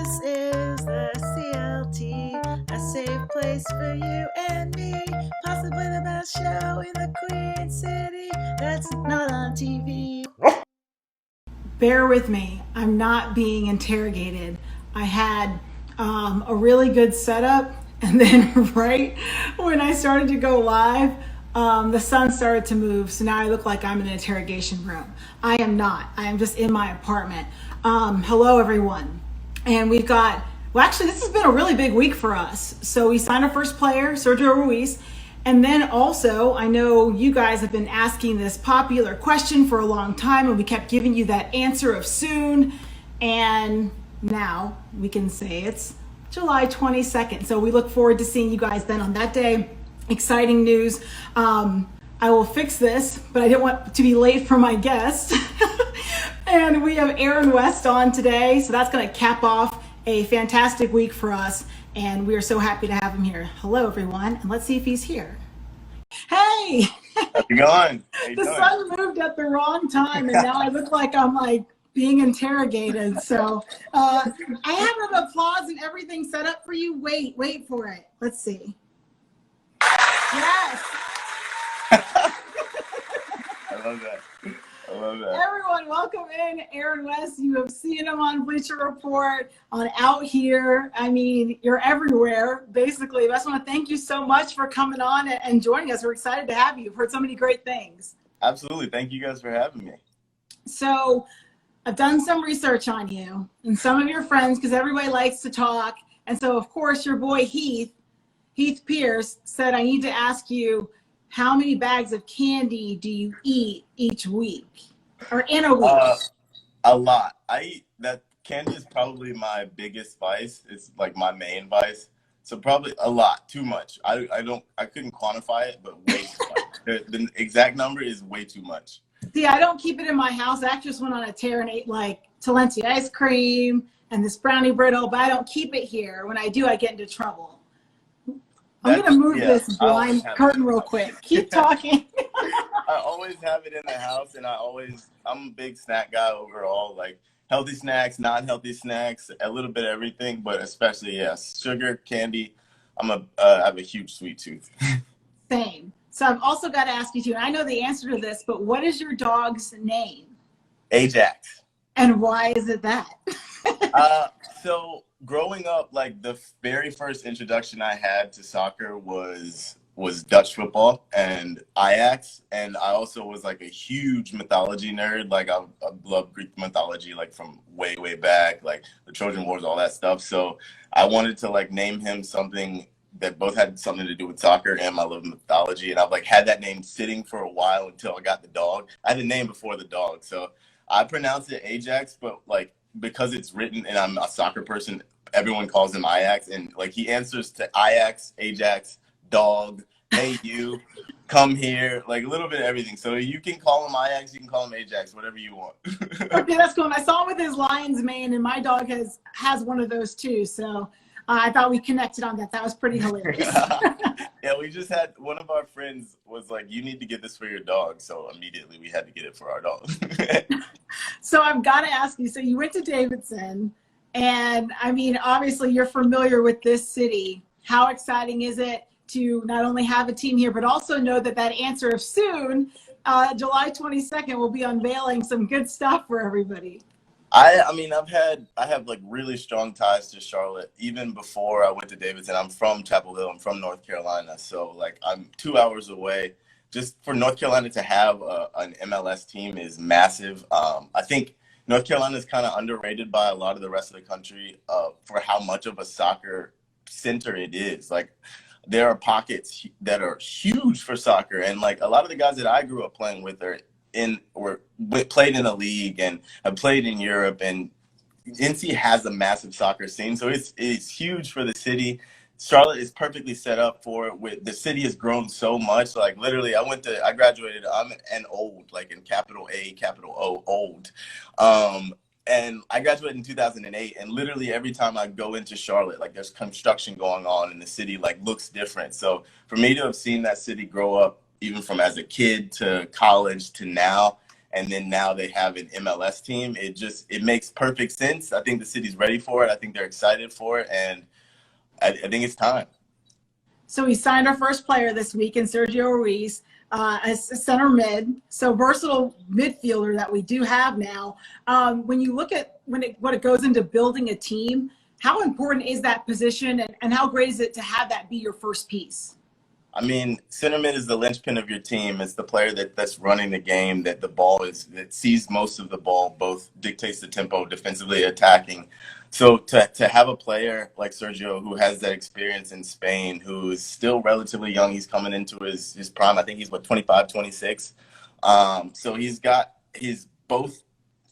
This is the CLT, a safe place for you and me. Possibly the best show in the Queen City that's not on TV. Bear with me. I'm not being interrogated. I had a really good setup, and then right when I started to go live, the sun started to move. So now I look like I'm in an interrogation room. I am not. I am just in my apartment. Hello, everyone. And we've got, well, actually, this has been a really big week for us. So we signed our first player, Sergio Reis. And then also, I know you guys have been asking this popular question for a long time, and we kept giving you that answer of soon. And now we can say it's July 22nd. So we look forward to seeing you guys then on that day. Exciting news. I will fix this, but I didn't want to be late for my guest. And we have Aaron West on today. So that's going to cap off a fantastic week for us. And we are so happy to have him here. Hello, everyone. And let's see if he's here. Hey! How's it going? The sun moved at the wrong time, and now I look like I'm like being interrogated. So I have an applause and everything set up for you. Wait for it. Let's see. Yes. I love that. Everyone, welcome in Aaron West. You have seen him on Bleacher Report, on Out Here. I mean, you're everywhere, basically. I just want to thank you so much for coming on and joining us. We're excited to have you. We've heard so many great things. Absolutely. Thank you guys for having me. So I've done some research on you and some of your friends, because everybody likes to talk. And so, of course, your boy Heath Pierce said, I need to ask you, how many bags of candy do you eat each week or in a week? A lot. I eat that. Candy is probably my biggest vice. It's like my main vice. So probably a lot, too much. I couldn't quantify it, but way too much. The exact number is way too much. See, I don't keep it in my house. I actually just went on a tear and ate like CLTea ice cream and this brownie brittle, but I don't keep it here. When I do, I get into trouble. I'm going to move this blind curtain real quick. Keep talking. I always have it in the house, and I'm a big snack guy overall, like healthy snacks, non-healthy snacks, a little bit of everything, but especially, yes, sugar, candy. I have a huge sweet tooth. Same. So I've also got to ask you too, and I know the answer to this, but what is your dog's name? Ajax. And why is it that? So growing up, like the very first introduction I had to soccer was Dutch football and Ajax, and I also was like a huge mythology nerd. Like I love Greek mythology, like from way back, like the Trojan Wars, all that stuff. So I wanted to like name him something that both had something to do with soccer and my love of mythology, and I've like had that name sitting for a while until I got the dog. I had the name before the dog, so I pronounce it Ajax, but like because it's written and I'm a soccer person, everyone calls him Ajax, and like he answers to Ajax, dog, hey you, come here, like a little bit of everything. So you can call him Ajax, you can call him Ajax, whatever you want. Okay, that's cool. And I saw him with his lion's mane, and my dog has one of those too. So I thought we connected on that. That was pretty hilarious. Yeah, we just had one of our friends was like, you need to get this for your dog. So immediately we had to get it for our dog. So I've got to ask you, so you went to Davidson, and I mean, obviously you're familiar with this city. How exciting is it to not only have a team here, but also know that answer of soon, July 22nd, will be unveiling some good stuff for everybody? I mean, I have like really strong ties to Charlotte. Even before I went to Davidson, I'm from Chapel Hill. I'm from North Carolina. So like I'm 2 hours away. Just for North Carolina to have an MLS team is massive. I think North Carolina is kind of underrated by a lot of the rest of the country for how much of a soccer center it is. Like there are pockets that are huge for soccer, and like a lot of the guys that I grew up playing with played in a league and have played in Europe, and NC has a massive soccer scene, so it's huge for the city. Charlotte is perfectly set up for it. With the city has grown so much. Like literally, I graduated. I'm an old, like in capital A, capital O, old. And I graduated in 2008. And literally every time I go into Charlotte, like there's construction going on, and the city like looks different. So for me to have seen that city grow up, even from as a kid to college to now, and then now they have an MLS team. It makes perfect sense. I think the city's ready for it. I think they're excited for it, and I think it's time. So we signed our first player this week in Sergio Reis, as a center mid. So versatile midfielder that we do have now. When you look at what it goes into building a team, how important is that position, and how great is it to have that be your first piece? I mean, center mid is the linchpin of your team. It's the player that's running the game, that sees most of the ball, both dictates the tempo, defensively attacking. So to have a player like Sergio who has that experience in Spain, who is still relatively young, he's coming into his prime. I think he's 25, 26. So he's both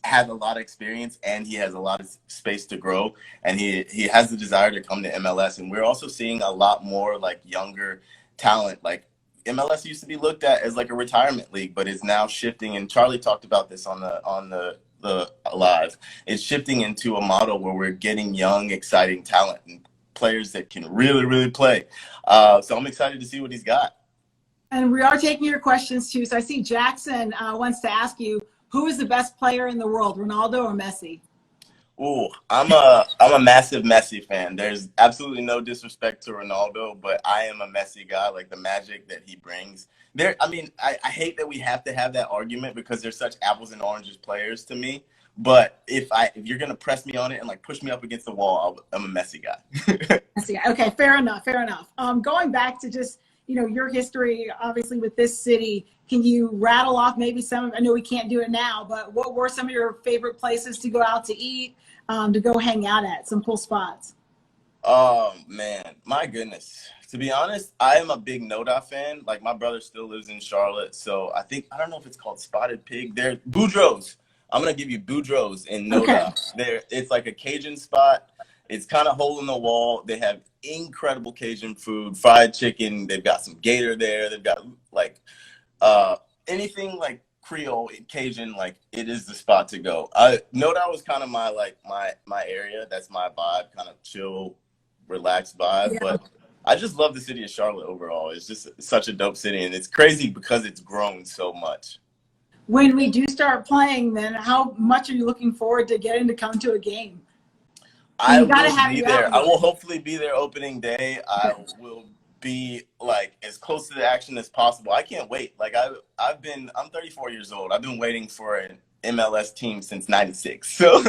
has a lot of experience and he has a lot of space to grow, and he has the desire to come to MLS. And we're also seeing a lot more like younger talent. Like MLS used to be looked at as like a retirement league, but it's now shifting. And Charlie talked about this on the live. It's shifting into a model where we're getting young, exciting talent and players that can really, really play. So I'm excited to see what he's got. And we are taking your questions too. So I see Jackson wants to ask you, who is the best player in the world, Ronaldo or Messi? Ooh, I'm a massive Messi fan. There's absolutely no disrespect to Ronaldo, but I am a Messi guy. Like the magic that he brings. I hate that we have to have that argument because they're such apples and oranges players to me. But if you're gonna press me on it and like push me up against the wall, I'm a Messi guy. Messi guy. Okay, fair enough. Fair enough. Going back to just your history, obviously with this city. Can you rattle off maybe some? I know we can't do it now, but what were some of your favorite places to go out to eat? To go hang out at some cool spots? Oh man, my goodness. To be honest, I am a big Noda fan. Like my brother still lives in Charlotte, so I don't know if it's called Spotted Pig. They're Boudreaux's. I'm gonna give you Boudreaux's in Noda. Okay. It's like a Cajun spot. It's kind of hole in the wall. They have incredible Cajun food, fried chicken. They've got some gator there. They've got like anything like Creole, Cajun, like it is the spot to go. Noda was kind of my area. That's my vibe, kind of chill, relaxed vibe. Yeah. But I just love the city of Charlotte overall. It's just such a dope city, and it's crazy because it's grown so much. When we do start playing, then how much are you looking forward to getting to come to a game? I will be there. I will hopefully be there opening day. I will be like as close to the action as possible. I can't wait. Like I'm 34 years old. I've been waiting for an MLS team since 96. So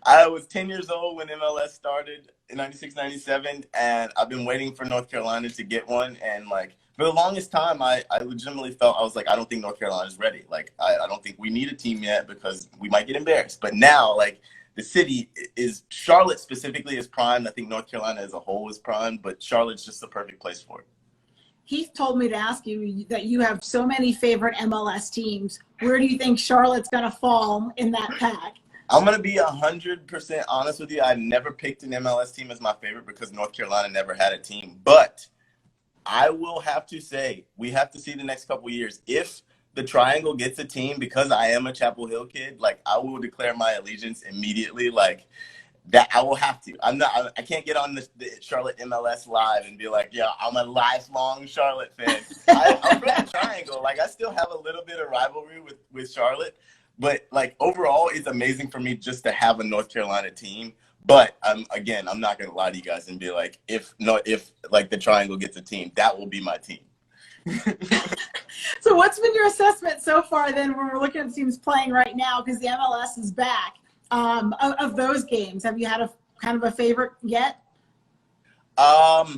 I was 10 years old when MLS started in 96, 97, and I've been waiting for North Carolina to get one. And like for the longest time, I legitimately felt, I was like, I don't think North Carolina is ready. Like I don't think we need a team yet because we might get embarrassed. But now, like, the city is, Charlotte specifically is primed. I think North Carolina as a whole is primed, but Charlotte's just the perfect place for it. Heath told me to ask you that you have so many favorite MLS teams. Where do you think Charlotte's going to fall in that pack? I'm going to be 100% honest with you. I never picked an MLS team as my favorite because North Carolina never had a team. But I will have to say, we have to see the next couple of years. If the Triangle gets a team, because I am a Chapel Hill kid, like I will declare my allegiance immediately. Like that, I will have to. I can't get on the Charlotte MLS live and be like, yeah, I'm a lifelong Charlotte fan. I'm from the Triangle. Like I still have a little bit of rivalry with Charlotte, but like overall, it's amazing for me just to have a North Carolina team. But again, I'm not gonna lie to you guys and be like, if like the Triangle gets a team, that will be my team. So what's been your assessment so far then when we're looking at teams playing right now, because the MLS is back, of those games? Have you had a kind of a favorite yet? I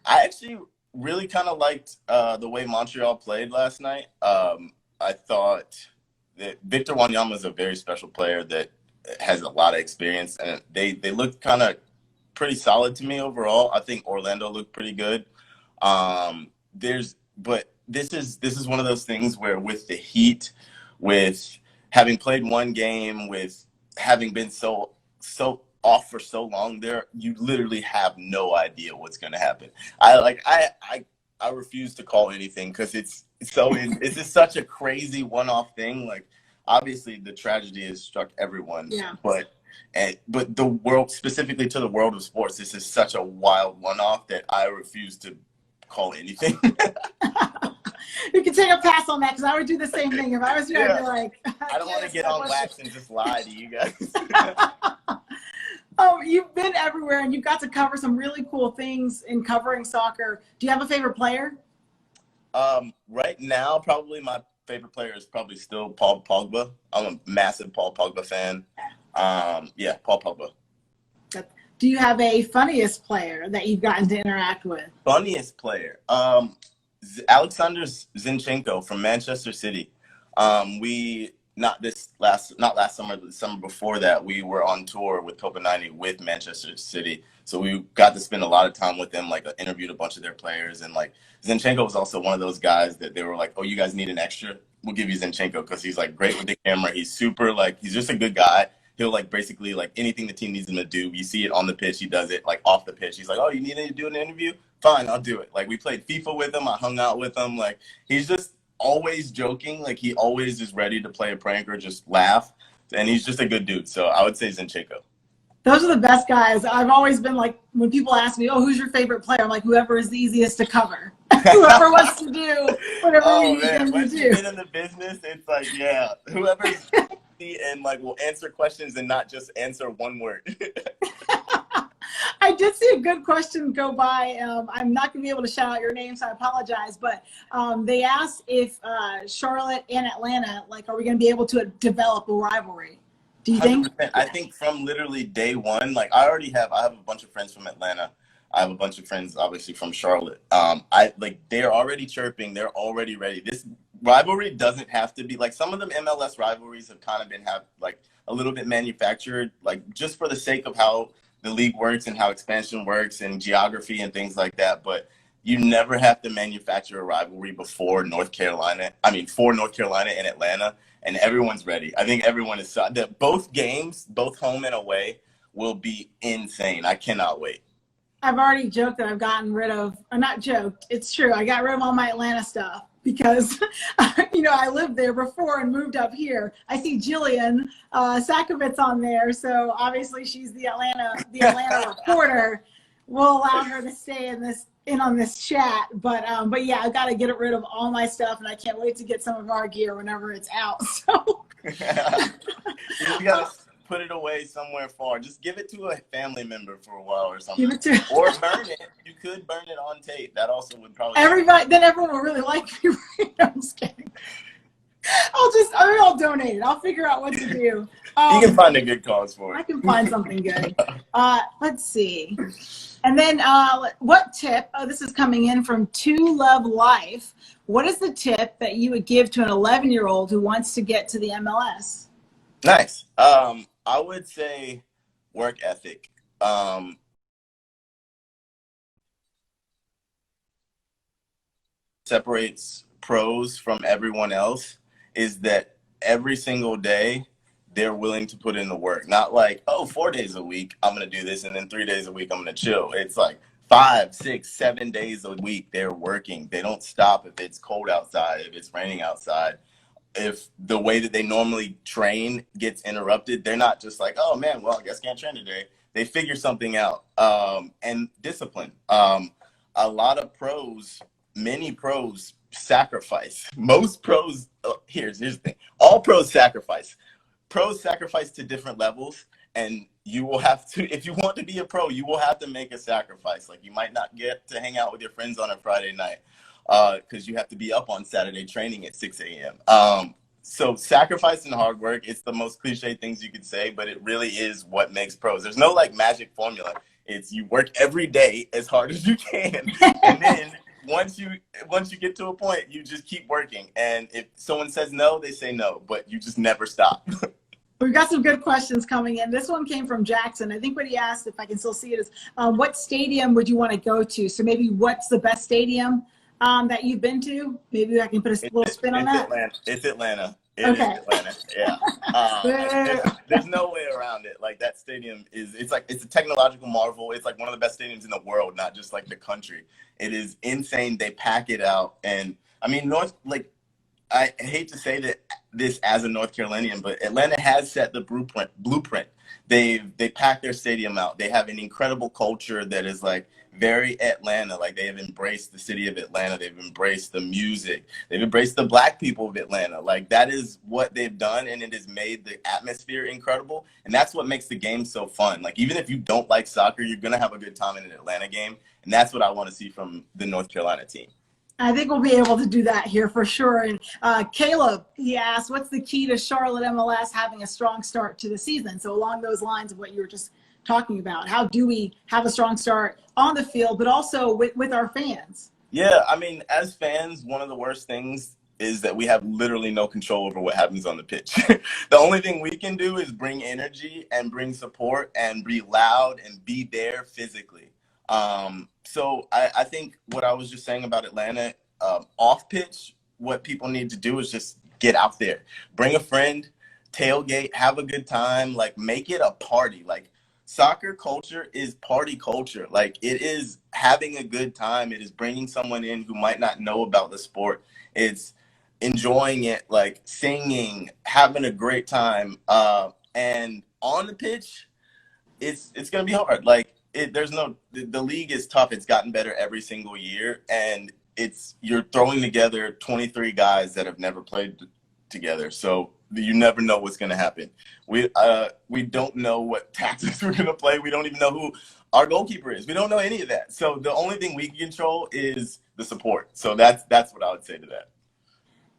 actually really kind of liked the way Montreal played last night. I thought that Victor Wanyama is a very special player that has a lot of experience, and they looked kind of pretty solid to me overall. I think Orlando looked pretty good. But this is one of those things where with the Heat, with having played one game, with having been so off for so long there, you literally have no idea what's going to happen. I refuse to call anything because it's just such a crazy one-off thing. Like obviously the tragedy has struck everyone, yeah. But the world, specifically to the world of sports, this is such a wild one-off that I refuse to call anything. You can take a pass on that because I would do the same thing. If I was you, I'd be like, I don't want to get on wax and just lie to you guys. Oh, you've been everywhere and you've got to cover some really cool things in covering soccer. Do you have a favorite player? Right now, probably my favorite player is probably still Paul Pogba. I'm a massive Paul Pogba fan. Yeah, Paul Pogba. Do you have a funniest player that you've gotten to interact with? Funniest player? Alexander Zinchenko from Manchester City. We not last summer, but the summer before that, we were on tour with Copenhagen with Manchester City. So we got to spend a lot of time with them, like interviewed a bunch of their players. And like Zinchenko was also one of those guys that they were like, oh, you guys need an extra? We'll give you Zinchenko because he's like great with the camera. He's super he's just a good guy. He'll like basically like anything the team needs him to do. You see it on the pitch. He does it like off the pitch. He's like, oh, you need me to do an interview? Fine, I'll do it. Like we played FIFA with him. I hung out with him. Like he's just always joking. Like he always is ready to play a prank or just laugh. And he's just a good dude. So I would say Zinchenko. Those are the best guys. I've always been like, when people ask me, oh, who's your favorite player? I'm like, whoever is the easiest to cover. Whoever wants to do whatever we need them to Once do. you get in the business, it's like, yeah, whoever's and like will answer questions and not just answer one word. I did see a good question go by. I'm not going to be able to shout out your name, so I apologize. But they asked if Charlotte and Atlanta, like, are we going to be able to develop a rivalry? Do you think? I think from literally day one, like I have a bunch of friends from Atlanta. I have a bunch of friends, obviously, from Charlotte. They're already chirping. They're already ready. This rivalry doesn't have to be like some of them MLS rivalries have kind of been like a little bit manufactured, like just for the sake of how the league works and how expansion works and geography and things like that. But you never have to manufacture a rivalry for North Carolina and Atlanta, and everyone's ready. I think everyone is that both games, both home and away, will be insane. I cannot wait. I've already joked that I've gotten rid of, or not joked, it's true. I got rid of all my Atlanta stuff because, I lived there before and moved up here. I see Jillian Sakovitz on there. So obviously she's the Atlanta reporter. We'll allow her to stay in on this chat. But yeah, I've got to get rid of all my stuff and I can't wait to get some of our gear whenever it's out. So you got to put it away somewhere far. Just give it to a family member for a while or something. Or burn it. You could burn it on tape. That also would probably then everyone will really like me. I'm just kidding. I'll donate it. I'll figure out what to do. You can find a good cause for it. I can find something good. Let's see. And then what tip, this is coming in from To Love Life. What is the tip that you would give to an 11-year-old who wants to get to the MLS? Nice. I would say work ethic. Separates pros from everyone else is that every single day they're willing to put in the work. Not like, 4 days a week, I'm going to do this, and then 3 days a week, I'm going to chill. It's like 5, 6, 7 days a week they're working. They don't stop if it's cold outside, if it's raining outside. If the way that they normally train gets interrupted, they're not just like, oh man, well, I guess can't train today. They figure something out. And discipline. A lot of pros, many pros sacrifice. Most pros, here's the thing. All pros sacrifice. Pros sacrifice to different levels. And you will have to, if you want to be a pro, you will have to make a sacrifice. Like you might not get to hang out with your friends on a Friday night. Because you have to be up on Saturday training at 6 a.m. So sacrifice and hard work, it's the most cliche things you could say, but it really is what makes pros. There's no like magic formula. It's you work every day as hard as you can. And then once you get to a point, you just keep working. And if someone says no, they say no, but you just never stop. We've got some good questions coming in. This one came from Jackson. I think what he asked, if I can still see it, is what stadium would you want to go to? So maybe what's the best stadium that you've been to? Maybe I can put a little spin on that. It's Atlanta. It is Atlanta. Yeah. There's no way around it. Like that stadium it's a technological marvel. It's like one of the best stadiums in the world, not just like the country. It is insane. They pack it out. And I mean, I hate to say that this as a North Carolinian, but Atlanta has set the blueprint. They pack their stadium out. They have an incredible culture that is like very Atlanta. Like they have embraced the city of Atlanta. They've embraced the music. They've embraced the Black people of Atlanta. Like that is what they've done, and it has made the atmosphere incredible. And that's what makes the game so fun. Like even if you don't like soccer, you're gonna have a good time in an Atlanta game, and that's what I want to see from the North Carolina team. I think we'll be able to do that here for sure. And Caleb, he asked, what's the key to Charlotte MLS having a strong start to the season? So along those lines of what you were just talking about, how do we have a strong start on the field, but also with our fans? Yeah, I mean, as fans, one of the worst things is that we have literally no control over what happens on the pitch. The only thing we can do is bring energy and bring support and be loud and be there physically. So I think what I was just saying about Atlanta, off pitch, what people need to do is just get out there, bring a friend, tailgate, have a good time, like make it a party. Like soccer culture is party culture. Like it is having a good time. It is bringing someone in who might not know about the sport. It's enjoying it, like singing, having a great time. And on the pitch, it's going to be hard. Like the league is tough. It's gotten better every single year, and you're throwing together 23 guys that have never played together, so you never know what's going to happen. We don't know what tactics we're going to play. We don't even know who our goalkeeper is. We don't know any of that. So the only thing we can control is the support. So that's what I would say to that.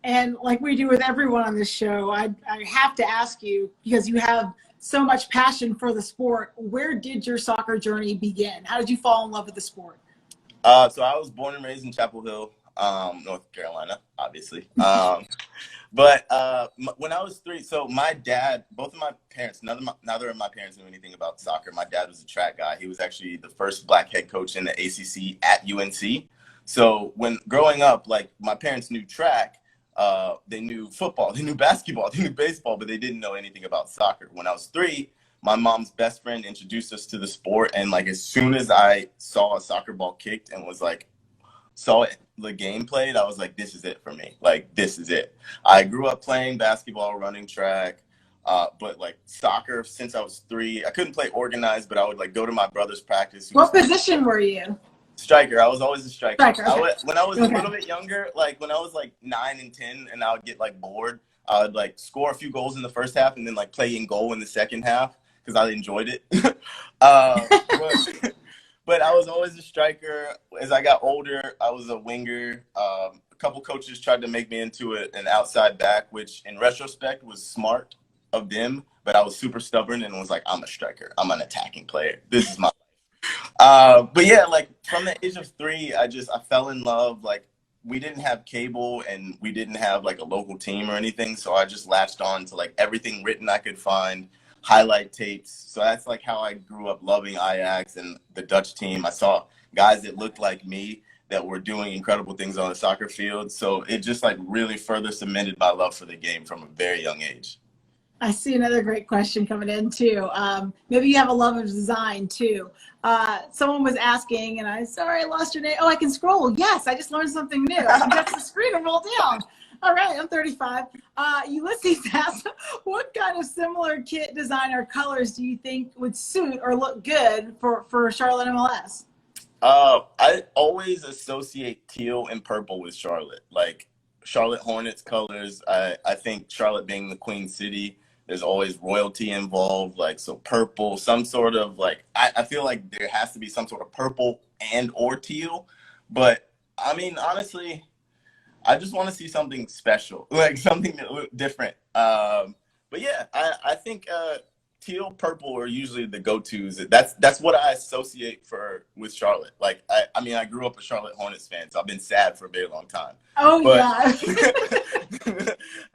And like we do with everyone on this show, I have to ask you, because you have so much passion for the sport, where did your soccer journey begin? How did you fall in love with the sport? So I was born and raised in Chapel Hill, North Carolina, obviously. But when I was 3, so my dad, both of my parents, neither of my parents knew anything about soccer. My dad was a track guy. He was actually the first Black head coach in the ACC at UNC. So when growing up, like my parents knew track. They knew football, they knew basketball, they knew baseball, but they didn't know anything about soccer. When I was 3, my mom's best friend introduced us to the sport. And like, as soon as I saw a soccer ball kicked and saw the game played, I was like, this is it for me. Like, this is it. I grew up playing basketball, running track, but like soccer since I was 3. I couldn't play organized, but I would like go to my brother's practice. What position were you? Striker. I was always a striker. Okay. When I was a little bit younger, like when I was like 9 and 10 and I would get like bored, I would like score a few goals in the first half and then like play in goal in the second half because I enjoyed it. But I was always a striker. As I got older, I was a winger. A couple coaches tried to make me into an outside back, which in retrospect was smart of them, but I was super stubborn and was like, I'm a striker. I'm an attacking player. This is my but yeah, like from the age of 3, I fell in love. Like we didn't have cable and we didn't have like a local team or anything. So I just latched on to like everything written I could find, highlight tapes. So that's like how I grew up loving Ajax and the Dutch team. I saw guys that looked like me that were doing incredible things on the soccer field. So it just like really further cemented my love for the game from a very young age. I see another great question coming in too. Maybe you have a love of design too. Someone was asking, and I lost your name. Oh, I can scroll. Yes, I just learned something new. I can touch the screen and roll down. All right, I'm 35. Ulysses asked, what kind of similar kit design or colors do you think would suit or look good for Charlotte MLS? I always associate teal and purple with Charlotte. Like Charlotte Hornets colors. I think Charlotte being the Queen City, there's always royalty involved, like, so purple, some sort of like, I feel like there has to be some sort of purple and or teal. But I mean, honestly, I just want to see something special, like something different. But yeah, I think teal, purple are usually the go-tos. That's what I associate with Charlotte. Like, I mean, I grew up a Charlotte Hornets fan, so I've been sad for a very long time. Oh, but, yeah.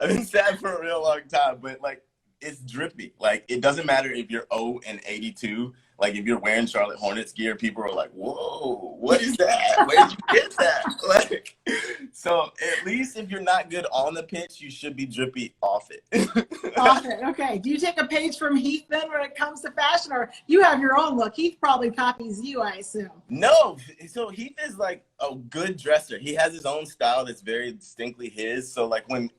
I've been sad for a real long time, but like, it's drippy. Like, it doesn't matter if you're 0 and 82. Like, if you're wearing Charlotte Hornets gear, people are like, whoa, what is that? Where'd you get that? Like, so at least if you're not good on the pitch, you should be drippy off it. Off it. Okay. Do you take a page from Heath then when it comes to fashion, or you have your own look? Heath probably copies you, I assume. No. So Heath is like a good dresser. He has his own style that's very distinctly his. So like when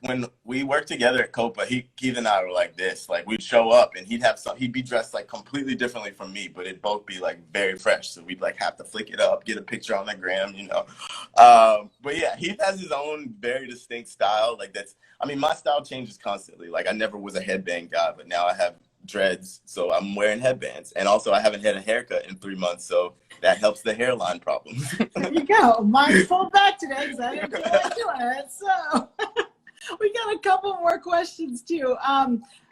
when we worked together at Copa, Keith and I were like this. Like we'd show up and he'd be dressed like completely differently from me, but it'd both be like very fresh. So we'd like have to flick it up, get a picture on the gram, you know. But yeah, Heath has his own very distinct style. Like I mean, my style changes constantly. Like I never was a headband guy, but now I have dreads, so I'm wearing headbands. And also I haven't had a haircut in 3 months, so that helps the hairline problem. There you go. Mine's pulled back today because I didn't feel like doing it. So we got a couple more questions too.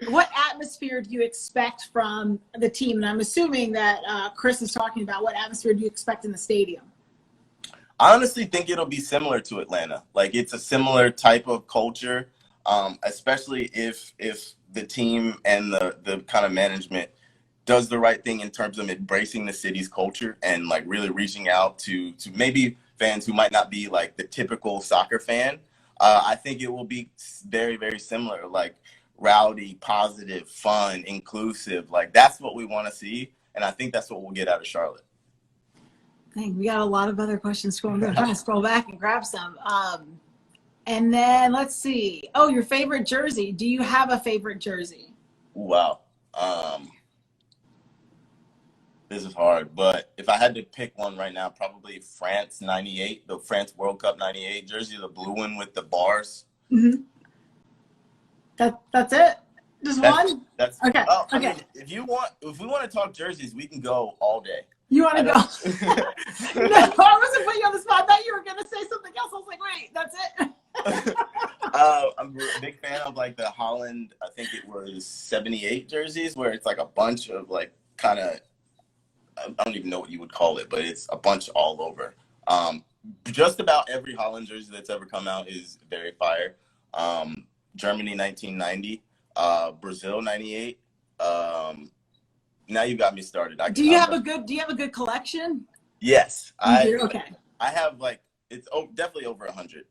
What atmosphere do you expect from the team? And I'm assuming that Chris is talking about what atmosphere do you expect in the stadium? I honestly think it'll be similar to Atlanta. Like it's a similar type of culture, especially if the team and the kind of management does the right thing in terms of embracing the city's culture and like really reaching out to maybe fans who might not be like the typical soccer fan. I think it will be very, very similar, like rowdy, positive, fun, inclusive. Like that's what we want to see. And I think that's what we'll get out of Charlotte. Dang, we got a lot of other questions. I'm going to try to scroll back and grab some. And then let's see. Oh, your favorite jersey. Do you have a favorite jersey? Wow. This is hard, but if I had to pick one right now, probably France 98, the France World Cup 98 jersey, the blue one with the bars. Mm-hmm. That's it? Just one? That's okay. Oh, okay. I mean, if we want to talk jerseys, we can go all day. You want to go? No, I wasn't putting you on the spot. I thought you were going to say something else. I was like, wait, that's it? I'm a big fan of like the Holland, I think it was 78 jerseys, where it's like a bunch of like kind of, I don't even know what you would call it, but it's a bunch all over. Just about every Holland jersey that's ever come out is very fire. Germany 1990, Brazil 98. Now you got me started. Do you have a good collection? Yes. Okay. I have like, it's definitely over 100.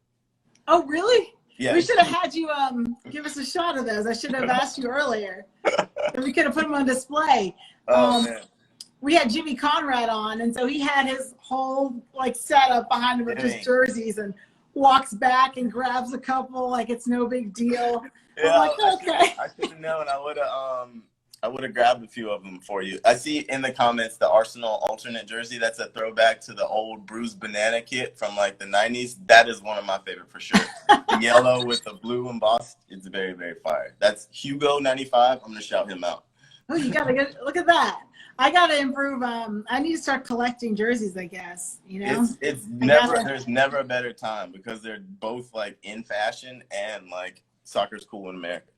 Oh, really? Yeah. We should have had you give us a shot of those. I should have asked you earlier. And we could have put them on display. Oh, man. We had Jimmy Conrad on, and so he had his whole like setup behind him with his jerseys, and walks back and grabs a couple like it's no big deal. Yeah, I'm like, okay. I should have known. I would have grabbed a few of them for you. I see in the comments the Arsenal alternate jersey. That's a throwback to the old bruised banana kit from like the 90s. That is one of my favorite for sure. The yellow with the blue embossed. It's very, very fire. That's Hugo 95. I'm gonna shout him out. Oh, you gotta look at that. I gotta improve. I need to start collecting jerseys, I guess. You know, there's never a better time because they're both like in fashion and like soccer's cool in America.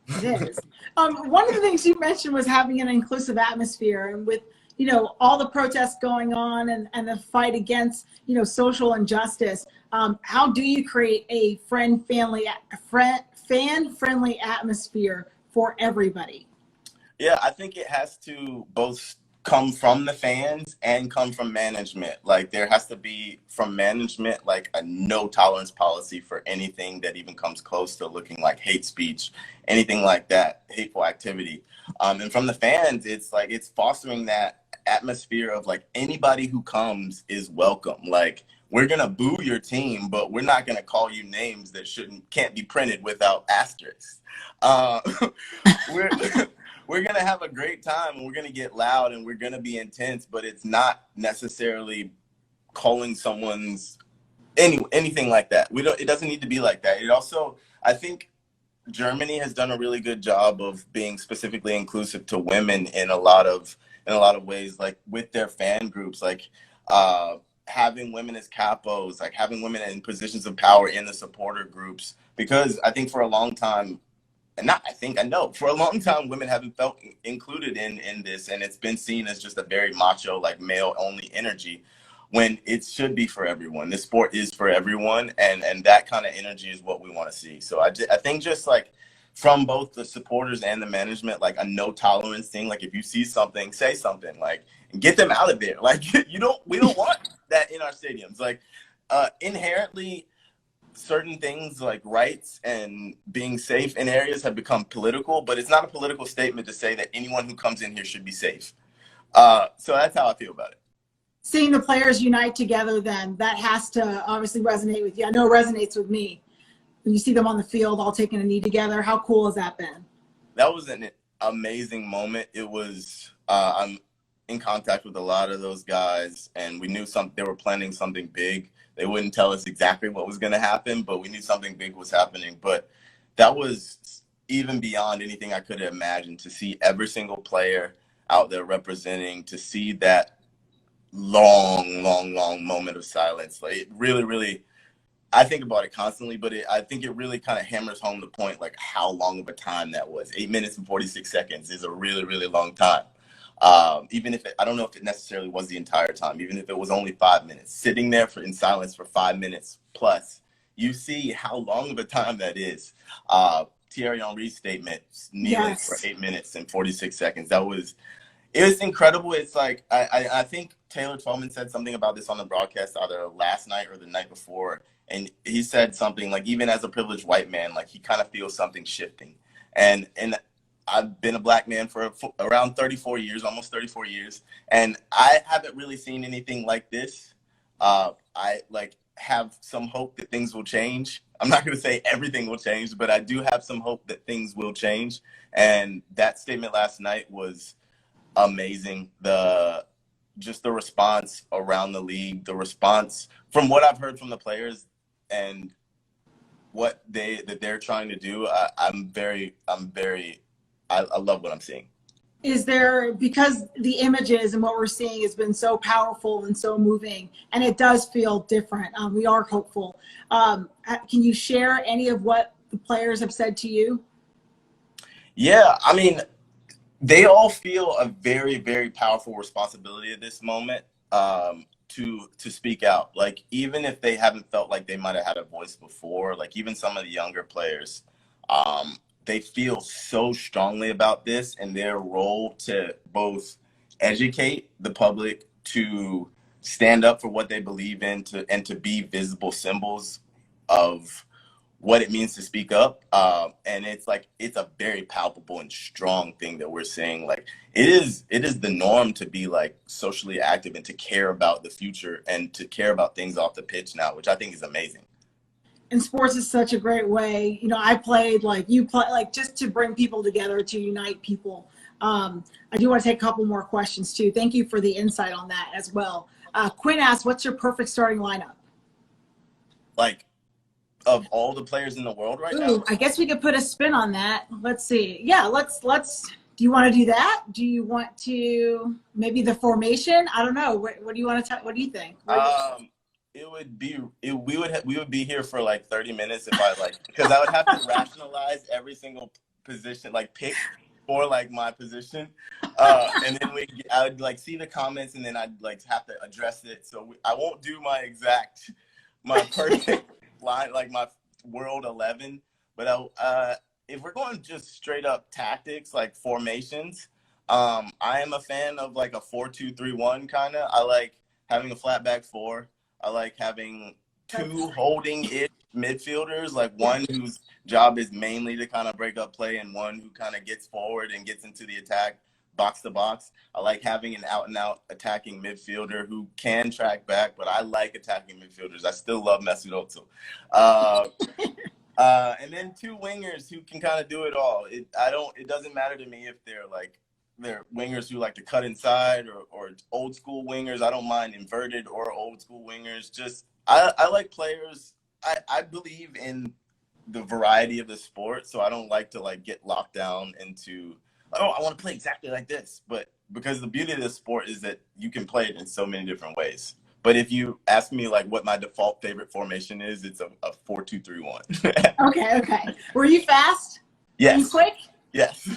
It is. One of the things you mentioned was having an inclusive atmosphere, and with all the protests going on and the fight against social injustice. How do you create a fan-friendly atmosphere for everybody? Yeah, I think it has to both come from the fans and come from management. Like there has to be from management like a no tolerance policy for anything that even comes close to looking like hate speech, anything like that, hateful activity. And from the fans, it's like it's fostering that atmosphere of like anybody who comes is welcome. Like we're gonna boo your team, but we're not gonna call you names that can't be printed without asterisks. We're going to have a great time, and we're going to get loud, and we're going to be intense, but it's not necessarily calling someone's anything like that. It doesn't need to be like that. It also, I think Germany has done a really good job of being specifically inclusive to women in a lot of ways, like with their fan groups, like having women as capos, like having women in positions of power in the supporter groups, because I think for a long time, I know for a long time, women haven't felt included in this, and it's been seen as just a very macho, like male-only energy, when it should be for everyone. This sport is for everyone, and that kind of energy is what we want to see. So I think just like from both the supporters and the management, like a no-tolerance thing. Like if you see something, say something, like and get them out of there. Like we don't want that in our stadiums. Like inherently, certain things like rights and being safe in areas have become political, but it's not a political statement to say that anyone who comes in here should be safe. So that's how I feel about it. Seeing the players unite together, then that has to obviously resonate with you. I know it resonates with me. when you see them on the field all taking a knee together? How cool has that been? That was an amazing moment. It was, I'm in contact with a lot of those guys, and we knew they were planning something big. They wouldn't tell us exactly what was going to happen, but we knew something big was happening. But that was even beyond anything I could have imagined, to see every single player out there representing, to see that long moment of silence. Like, it really, really, I think about it constantly, but I think it really kind of hammers home the point, like how long of a time that was. 8 minutes and 46 seconds is a really, really long time. Even if I don't know if it necessarily was the entire time, even if it was only 5 minutes, sitting there in silence for 5 minutes plus, you see how long of a time that is. Thierry Henry's statement, kneeling for 8 minutes and 46 seconds. It was incredible. It's like, I think Taylor Twellman said something about this on the broadcast either last night or the night before. And he said something like, even as a privileged white man, like he kind of feels something shifting. And I've been a black man for around 34 years, almost 34 years. And I haven't really seen anything like this. I have some hope that things will change. I'm not going to say everything will change, but I do have some hope that things will change. And that statement last night was amazing. Just the response around the league, the response from what I've heard from the players and what they're trying to do. I love what I'm seeing. Is there, because the images and what we're seeing has been so powerful and so moving, and it does feel different. We are hopeful. Can you share any of what the players have said to you? Yeah, I mean, they all feel a very, very powerful responsibility at this moment, to speak out. Like, even if they haven't felt like they might have had a voice before, like even some of the younger players, they feel so strongly about this and their role to both educate the public, to stand up for what they believe in, and to be visible symbols of what it means to speak up. And it's a very palpable and strong thing that we're seeing. Like, it is the norm to be like socially active and to care about the future and to care about things off the pitch now, which I think is amazing. And sports is such a great way. You know, I played like you play, like just to bring people together, to unite people. I do want to take a couple more questions too. Thank you for the insight on that as well. Quinn asks, what's your perfect starting lineup? Like, of all the players in the world right now? I guess we could put a spin on that. Let's see. Yeah, let's. Do you want to do that? Do you want to maybe the formation? I don't know. What do you want to? What do you think? It would be we would be here for like 30 minutes if I because I would have to rationalize every single position, like pick for like my position, and then I would see the comments and then I'd have to address it. So I won't do my perfect line, like my world 11, but if we're going just straight up tactics, like formations, I am a fan of like a 4-2-3-1 kind of. I like having a flat back four. I like having two holding-ish midfielders, like one whose job is mainly to kind of break up play and one who kind of gets forward and gets into the attack, box to box. I like having an out-and-out attacking midfielder who can track back, but I like attacking midfielders. I still love Messi also. And then two wingers who can kind of do it all. It doesn't matter to me if they're wingers who like to cut inside or old school wingers. I don't mind inverted or old school wingers. Just I like players. I believe in the variety of the sport, so I don't like to get locked down into, oh, I want to play exactly like this. But because the beauty of the sport is that you can play it in so many different ways. But if you ask me what my default favorite formation is, it's a 4-2-3-1. Okay. Were you fast? Yes. Were you quick? Yes.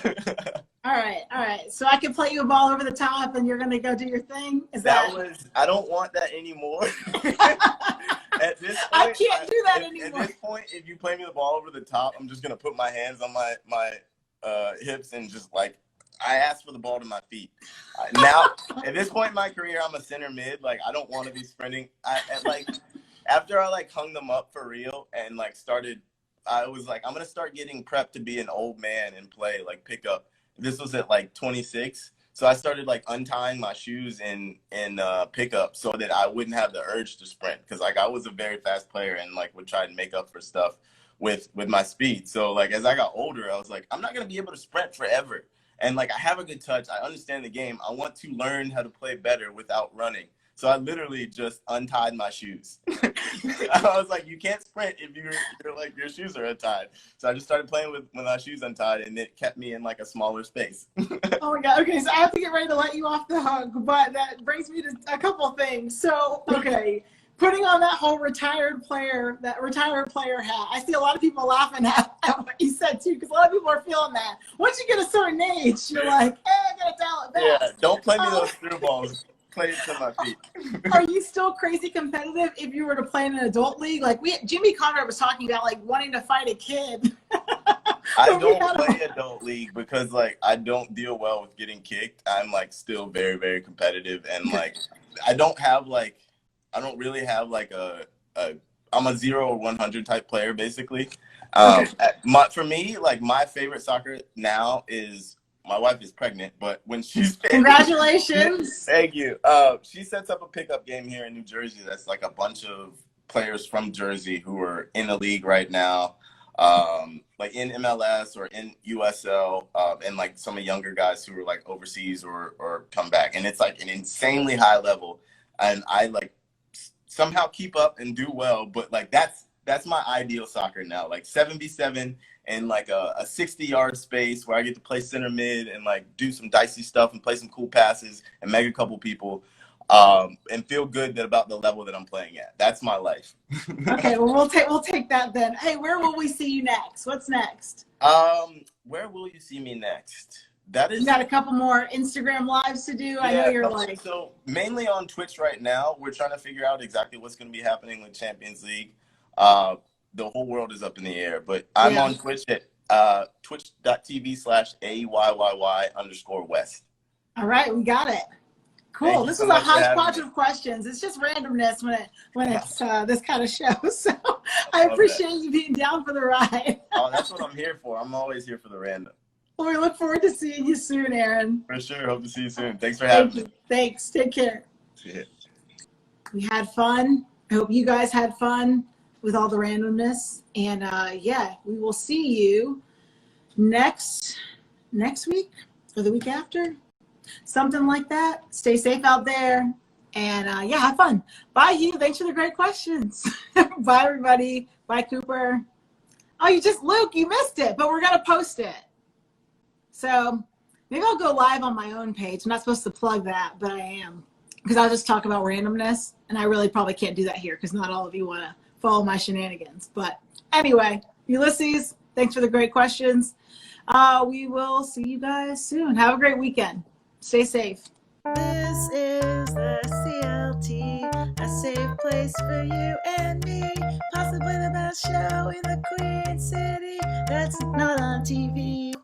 All right. So I can play you a ball over the top and you're going to go do your thing? I don't want that anymore. At this point, I can't do that anymore. At this point, if you play me the ball over the top, I'm just going to put my hands on my hips and just I ask for the ball to my feet. Now, at this point in my career, I'm a center mid. I don't want to be sprinting. After I hung them up for real and started, I was I'm going to start getting prepped to be an old man and play pick up. This was at 26. So I started untying my shoes in pickup so that I wouldn't have the urge to sprint, because I was a very fast player and would try to make up for stuff with my speed. So like as I got older, I was like, I'm not gonna be able to sprint forever. And like I have a good touch. I understand the game. I want to learn how to play better without running. So I literally just untied my shoes. I was like, you can't sprint if you're like your shoes are untied. So I just started playing with my shoes untied, and it kept me in like a smaller space. Oh my God. Okay, so I have to get ready to let you off the hook, but that brings me to a couple of things. So, okay, putting on that whole retired player hat, I see a lot of people laughing at what you said too, because a lot of people are feeling that. Once you get a certain age, you're like, I gotta dial it back. Yeah, don't play me those through balls. Play it to my feet. Are you still crazy competitive if you were to play in an adult league? Like Jimmy Conrad was talking about, like wanting to fight a kid. I don't play adult league because like I don't deal well with getting kicked. I'm like still very, very competitive, and like I don't really have like I'm a 0 or 100 type player basically. For me, like my favorite soccer now is, my wife is pregnant, but when she's congratulations. Thank you. She sets up a pickup game here in New Jersey. That's like a bunch of players from Jersey who are in the league right now, like in MLS or in USL, and like some of younger guys who are like overseas or come back. And it's like an insanely high level, and I like somehow keep up and do well. But like that's my ideal soccer now, like 7v7 and like a 60-yard space where I get to play center mid and like do some dicey stuff and play some cool passes and make a couple people, and feel good about the level that I'm playing at. That's my life. Okay, well we'll take that then. Hey, where will we see you next? What's next? Where will you see me next? That is, you got a couple more Instagram lives to do. Yeah, I know you're like, so mainly on Twitch right now. We're trying to figure out exactly what's going to be happening with Champions League. The whole world is up in the air, but I'm on Twitch at twitch.tv/AYYY_West. All right, we got it. Cool. This is a hodgepodge of questions. It's just randomness when it's this kind of show. So I appreciate you being down for the ride. Oh, that's what I'm here for. I'm always here for the random. Well, we look forward to seeing you soon, Aaron. For sure. Hope to see you soon. Thanks for having me. Thanks. Take care. Yeah. We had fun. I hope you guys had fun with all the randomness. And yeah, we will see you next week or the week after. Something like that. Stay safe out there. And yeah, have fun. Bye, Hugh. Thanks for the great questions. Bye, everybody. Bye, Cooper. Oh, Luke, you missed it, but we're going to post it. So maybe I'll go live on my own page. I'm not supposed to plug that, but I am. Because I'll just talk about randomness. And I really probably can't do that here because not all of you want to follow my shenanigans. But anyway, Ulysses, thanks for the great questions. We will see you guys soon. Have a great weekend. Stay safe. This is the CLT, a safe place for you and me. Possibly the best show in the Queen City that's not on TV.